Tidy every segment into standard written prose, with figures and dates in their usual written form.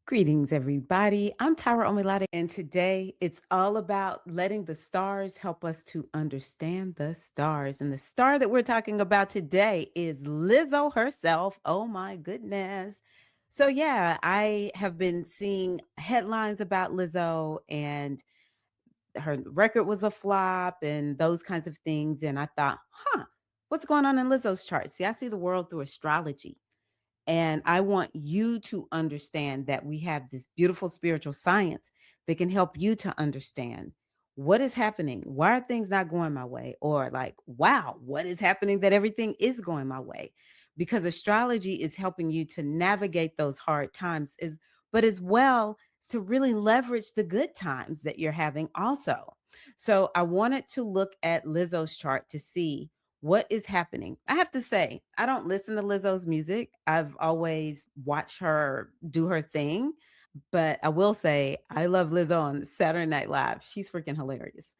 Greetings, everybody. I'm Tyra Omilade, and today it's all about letting the stars help us to understand the stars. And the star that we're talking about today is Lizzo herself. Oh, my goodness. So, yeah, I have been seeing headlines about Lizzo, and her record was a flop, and those kinds of things. And I thought, what's going on in Lizzo's chart? See, I see the world through astrology. And I want you to understand that we have this beautiful spiritual science that can help you to understand what is happening. Why are things not going my way? Or like, wow, what is happening that everything is going my way? Because astrology is helping you to navigate those hard times but as well to really leverage the good times that you're having also. So I wanted to look at Lizzo's chart to see what is happening? I have to say, I don't listen to Lizzo's music. I've always watched her do her thing, but I will say I love Lizzo on Saturday Night Live. She's freaking hilarious.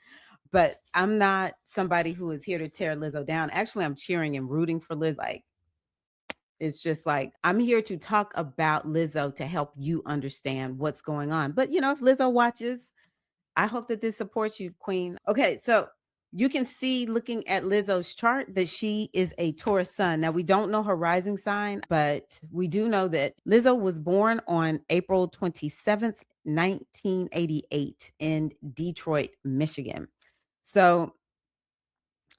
But I'm not somebody who is here to tear Lizzo down. Actually, I'm cheering and rooting for Liz. Like, it's just like I'm here to talk about Lizzo to help you understand what's going on. But if Lizzo watches, I hope that this supports you, Queen. Okay, so you can see looking at Lizzo's chart that she is a Taurus sun. Now, we don't know her rising sign, but we do know that Lizzo was born on April 27th, 1988, in Detroit, Michigan. So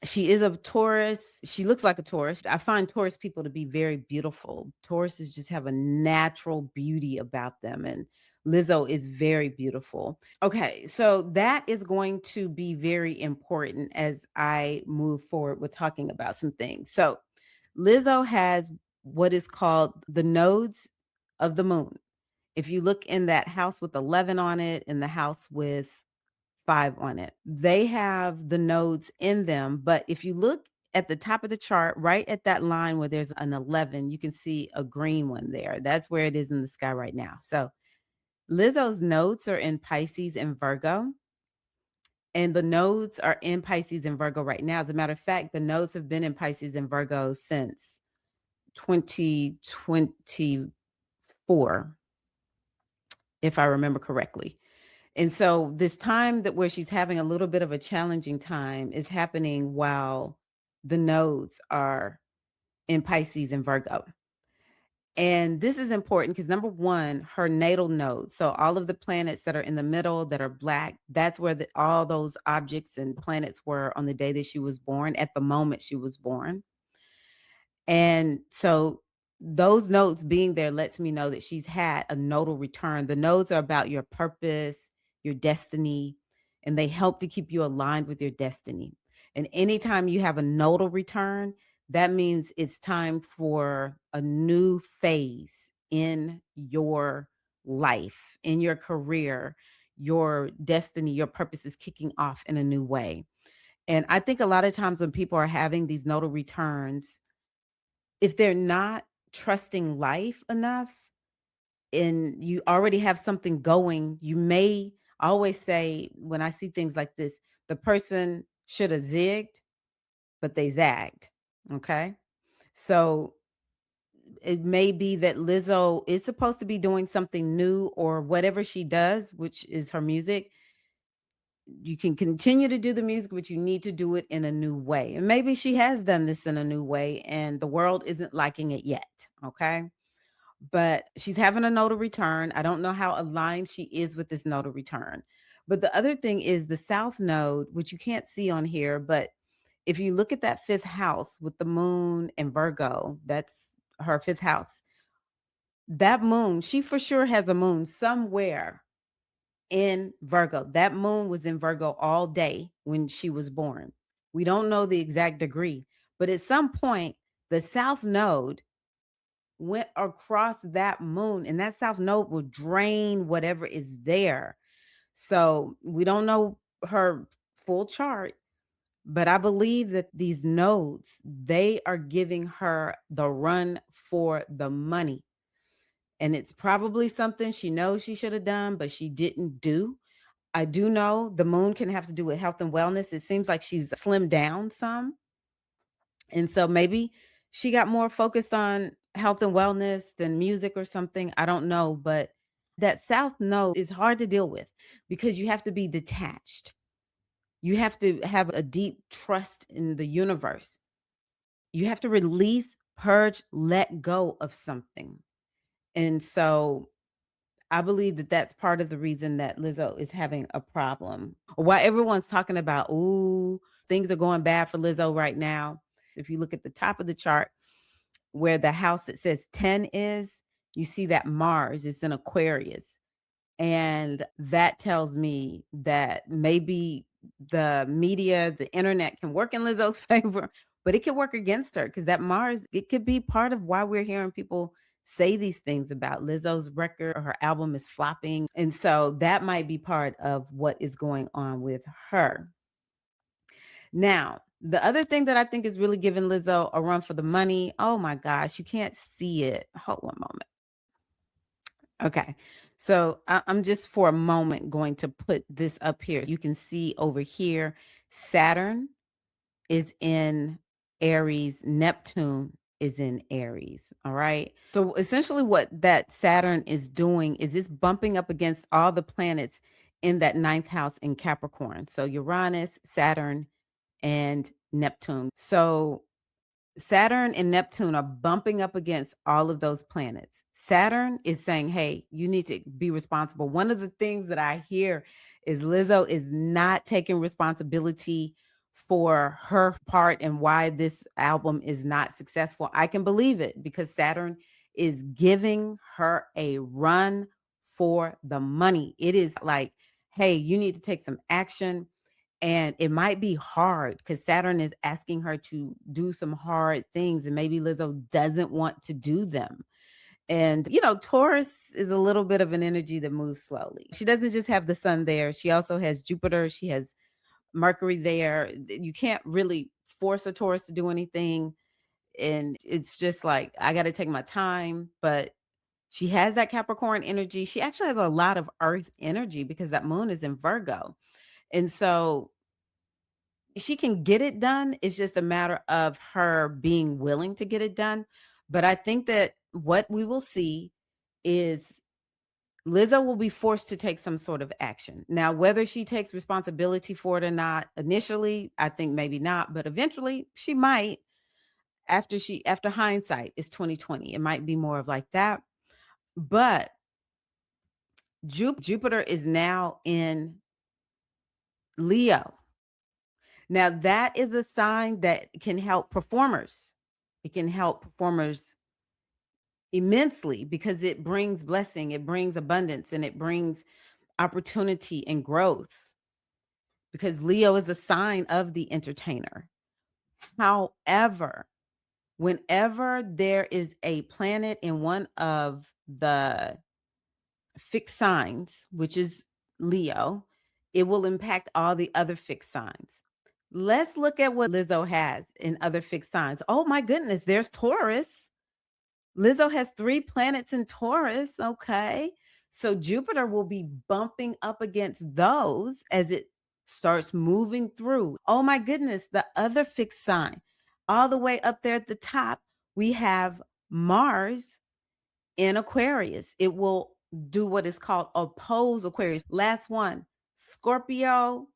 she is a Taurus. She looks like a Taurus. I find Taurus people to be very beautiful. Tauruses just have a natural beauty about them. And Lizzo is very beautiful. Okay, so that is going to be very important as I move forward with talking about some things. So Lizzo has what is called the nodes of the moon. If you look in that house with 11 on it and the house with 5 on it. They have the nodes in them, but if you look at the top of the chart, right at that line where there's an 11, you can see a green one there. That's where it is in the sky right now. So Lizzo's nodes are in Pisces and Virgo, and the nodes are in Pisces and Virgo right now. As a matter of fact, the nodes have been in Pisces and Virgo since 2024, if I remember correctly. And so this time that where she's having a little bit of a challenging time is happening while the nodes are in Pisces and Virgo. And this is important because number one, her natal node. So all of the planets that are in the middle that are black, that's where all those objects and planets were on the day that she was born, at the moment she was born. And so those nodes being there lets me know that she's had a nodal return. The nodes are about your purpose, your destiny, and they help to keep you aligned with your destiny. And anytime you have a nodal return, that means it's time for a new phase in your life, in your career, your destiny, your purpose is kicking off in a new way. And I think a lot of times when people are having these nodal returns, if they're not trusting life enough and you already have something going, you may always say, when I see things like this, the person should have zigged, but they zagged. Okay. So it may be that Lizzo is supposed to be doing something new or whatever she does, which is her music. You can continue to do the music, but you need to do it in a new way. And maybe she has done this in a new way and the world isn't liking it yet. Okay. But she's having a nodal return. I don't know how aligned she is with this nodal return. But the other thing is the South Node, which you can't see on here, but if you look at that fifth house with the moon and Virgo, that's her fifth house. That moon, she for sure has a moon somewhere in Virgo. That moon was in Virgo all day when she was born. We don't know the exact degree, but at some point, the South Node went across that moon, and that South Node will drain whatever is there. So we don't know her full chart, but I believe that these nodes, they are giving her the run for the money. And it's probably something she knows she should have done, but she didn't do. I do know the moon can have to do with health and wellness. It seems like she's slimmed down some. And so maybe she got more focused on health and wellness than music or something. I don't know, but That South Node is hard to deal with because you have to be detached. You have to have a deep trust in the universe. You have to release, purge, let go of something. And so I believe that that's part of the reason that Lizzo is having a problem. While everyone's talking about, ooh, things are going bad for Lizzo right now. If you look at the top of the chart where the house that says 10 is, you see that Mars is in Aquarius. And that tells me that maybe the media, the internet can work in Lizzo's favor, but it can work against her because that Mars, it could be part of why we're hearing people say these things about Lizzo's record or her album is flopping. And so that might be part of what is going on with her. Now, the other thing that I think is really giving Lizzo a run for the money. Oh my gosh, you can't see it. Hold one moment. Okay. So I'm just for a moment going to put this up here. You can see over here, Saturn is in Aries, Neptune is in Aries. All right. So essentially, what that Saturn is doing is it's bumping up against all the planets in that ninth house in Capricorn. So Uranus, Saturn, and Neptune. So Saturn and Neptune are bumping up against all of those planets. Saturn is saying, hey, you need to be responsible. One of the things that I hear is Lizzo is not taking responsibility for her part and why this album is not successful. I can believe it because Saturn is giving her a run for the money. It is like, hey, you need to take some action. And it might be hard because Saturn is asking her to do some hard things, and maybe Lizzo doesn't want to do them. And, Taurus is a little bit of an energy that moves slowly. She doesn't just have the sun there, she also has Jupiter, she has Mercury there. You can't really force a Taurus to do anything. And it's just like, I got to take my time. But she has that Capricorn energy. She actually has a lot of earth energy because that moon is in Virgo. And so she can get it done. It's just a matter of her being willing to get it done. But I think that what we will see is Lizzo will be forced to take some sort of action. Now, whether she takes responsibility for it or not, initially, I think maybe not, but eventually she might. After hindsight is 2020. It might be more of like that. But Jupiter is now in Leo. Now, that is a sign that can help performers. It can help performers immensely because it brings blessing, it brings abundance, and it brings opportunity and growth because Leo is a sign of the entertainer. However, whenever there is a planet in one of the fixed signs, which is Leo, it will impact all the other fixed signs. Let's look at what Lizzo has in other fixed signs. Oh my goodness, there's Taurus. Lizzo has 3 planets in Taurus. Okay. So Jupiter will be bumping up against those as it starts moving through. Oh my goodness, the other fixed sign, all the way up there at the top, we have Mars in Aquarius. It will do what is called oppose Aquarius. Last one, Scorpio.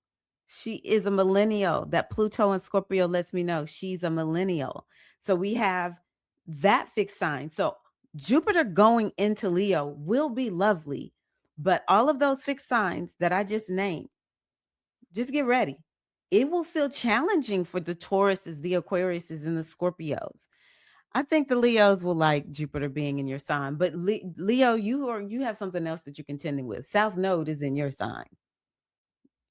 She is a millennial. That Pluto and Scorpio lets me know she's a millennial. So we have that fixed sign. So Jupiter going into Leo will be lovely, but all of those fixed signs that I just named, just get ready. It will feel challenging for the Tauruses, the Aquariuses, and the Scorpios. I think the Leos will like Jupiter being in your sign, but Leo, you have something else that you're contending with. South Node is in your sign.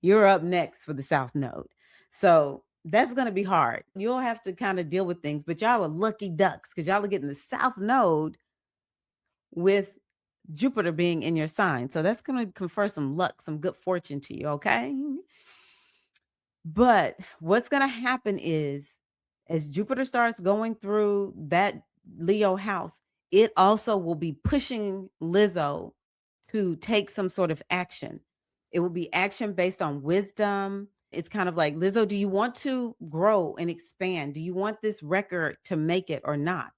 You're up next for the South Node. So that's going to be hard. You'll have to kind of deal with things, but y'all are lucky ducks because y'all are getting the South Node with Jupiter being in your sign. So that's going to confer some luck, some good fortune to you. Okay. But what's going to happen is as Jupiter starts going through that Leo house, it also will be pushing Lizzo to take some sort of action. It will be action based on wisdom. It's kind of like, Lizzo, do you want to grow and expand? Do you want this record to make it or not?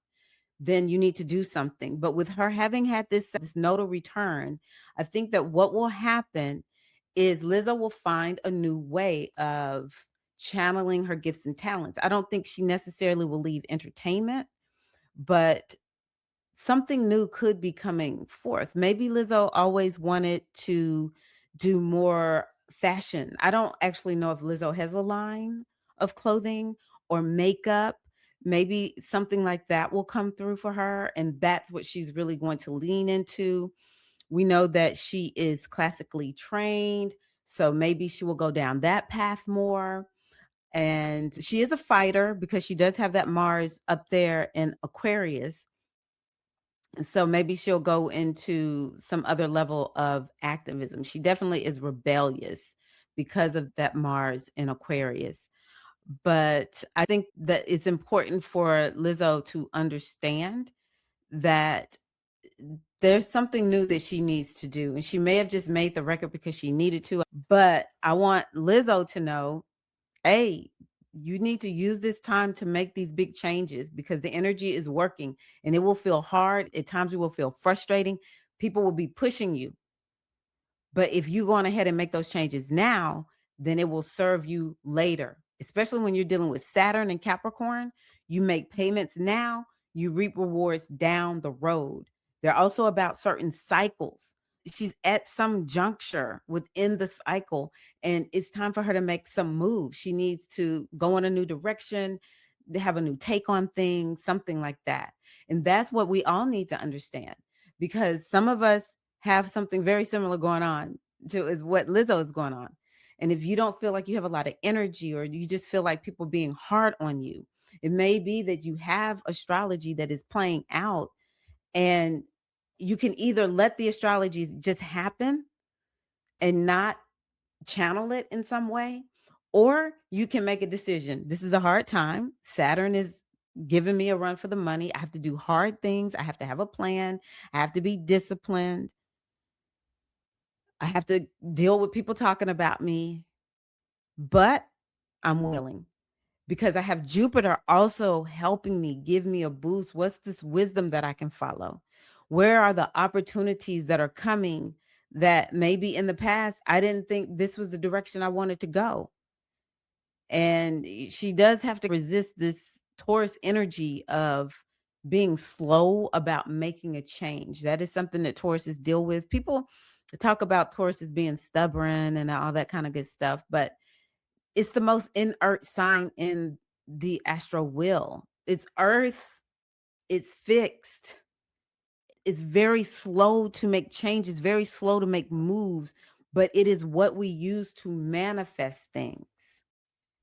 then you need to do something. But with her having had this nodal return, I think that what will happen is Lizzo will find a new way of channeling her gifts and talents. I don't think she necessarily will leave entertainment, but something new could be coming forth. Maybe Lizzo always wanted to do more fashion. I don't actually know if Lizzo has a line of clothing or makeup. Maybe something like that will come through for her, and that's what she's really going to lean into. We know that she is classically trained, so maybe she will go down that path more. And she is a fighter because she does have that Mars up there in Aquarius. So maybe she'll go into some other level of activism. She definitely is rebellious because of that Mars in Aquarius. But I think that it's important for Lizzo to understand that there's something new that she needs to do. And she may have just made the record because she needed to. But I want Lizzo to know, hey, you need to use this time to make these big changes because the energy is working and it will feel hard. At times, it will feel frustrating. People will be pushing you. But if you go on ahead and make those changes now, then it will serve you later, especially when you're dealing with Saturn and Capricorn. You make payments now, you reap rewards down the road. They're also about certain cycles. She's at some juncture within the cycle, and it's time for her to make some moves. She needs to go in a new direction, to have a new take on things, something like that. And that's what we all need to understand because some of us have something very similar going on to is what Lizzo is going on. And if you don't feel like you have a lot of energy or you just feel like people being hard on you, it may be that you have astrology that is playing out and you can either let the astrology just happen and not channel it in some way, or you can make a decision. This is a hard time. Saturn is giving me a run for the money. I have to do hard things. I have to have a plan. I have to be disciplined. I have to deal with people talking about me, but I'm willing because I have Jupiter also helping me, give me a boost. What's this wisdom that I can follow? Where are the opportunities that are coming that maybe in the past I didn't think this was the direction I wanted to go? And she does have to resist this Taurus energy of being slow about making a change. That is something that Tauruses deal with. People talk about Taurus as being stubborn and all that kind of good stuff, but it's the most inert sign in the astral wheel. It's earth, it's fixed. It's very slow to make changes, very slow to make moves, but it is what we use to manifest things.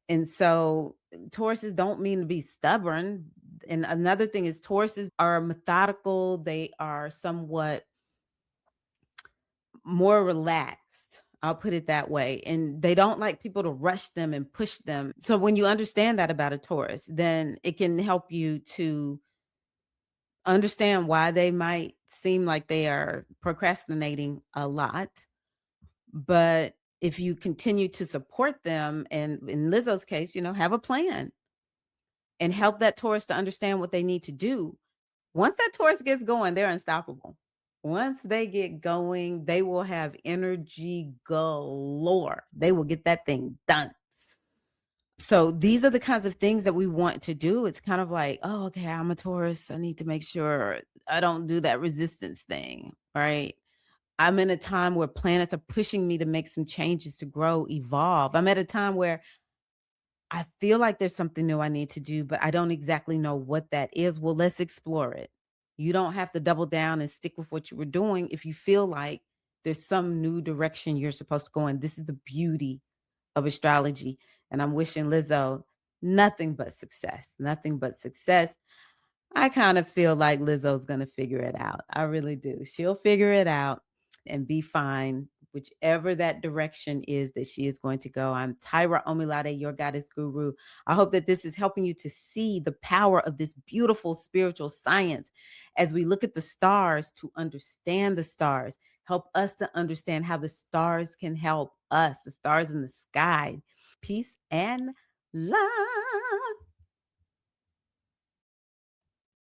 And so Tauruses don't mean to be stubborn. And another thing is Tauruses are methodical, they are somewhat more relaxed. I'll put it that way. And they don't like people to rush them and push them. So when you understand that about a Taurus, then it can help you to understand why they might seem like they are procrastinating a lot. But if you continue to support them, and in Lizzo's case, have a plan and help that Taurus to understand what they need to do. Once that Taurus gets going, they're unstoppable. Once they get going, they will have energy galore. They will get that thing done. So these are the kinds of things that we want to do. It's kind of like, oh, okay, I'm a Taurus. I need to make sure I don't do that resistance thing, right? I'm in a time where planets are pushing me to make some changes to grow, evolve. I'm at a time where I feel like there's something new I need to do, but I don't exactly know what that is. Well, let's explore it. You don't have to double down and stick with what you were doing if you feel like there's some new direction you're supposed to go in. This is the beauty of astrology. And I'm wishing Lizzo nothing but success, nothing but success. I kind of feel like Lizzo's going to figure it out. I really do. She'll figure it out and be fine, whichever that direction is that she is going to go. I'm Tyra Omilade, your goddess guru. I hope that this is helping you to see the power of this beautiful spiritual science as we look at the stars to understand the stars, help us to understand how the stars can help us, the stars in the sky. Peace and love.